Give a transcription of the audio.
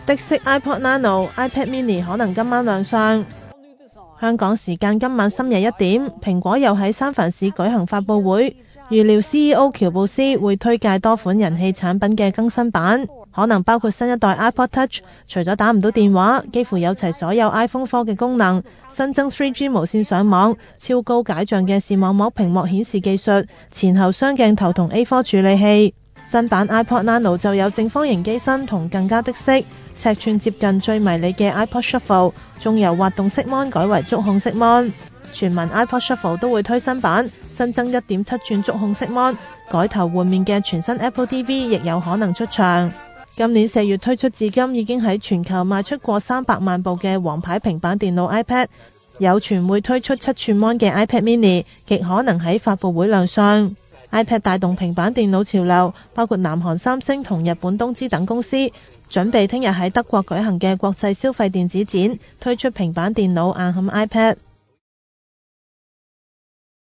的式 iPod Nano、iPad Mini 可能今晚亮相。香港時間今晚深夜1點，蘋果又喺三藩市舉行發佈會，預料 CEO 喬布斯會推介多款人氣產品嘅更新版，可能包括新一代 iPod Touch， 除咗打唔到電話，幾乎有齊所有 iPhone 科嘅功能，新增 3G 無線上網、超高解像嘅視網膜屏幕顯示技術、前後雙鏡頭同 A4 處理器。新版 iPod Nano 就有正方形機身同更加的式，尺寸接近最迷你嘅 iPod Shuffle， 仲由滑動式 Mon 改為觸控式 Mon。傳聞 iPod Shuffle 都會推新版，新增 1.7 寸觸控式 Mon， 改頭換面嘅全新 Apple TV 亦有可能出場。今年4月推出至今，已經喺全球賣出過300萬部嘅王牌平板電腦 iPad， 有傳會推出7寸 Mon 嘅 iPad Mini， 亦可能喺發佈會亮相。iPad 帶動平板電腦潮流，包括南韓三星同日本東芝等公司，準備聽日喺德國舉行嘅國際消費電子展推出平板電腦硬撼 iPad。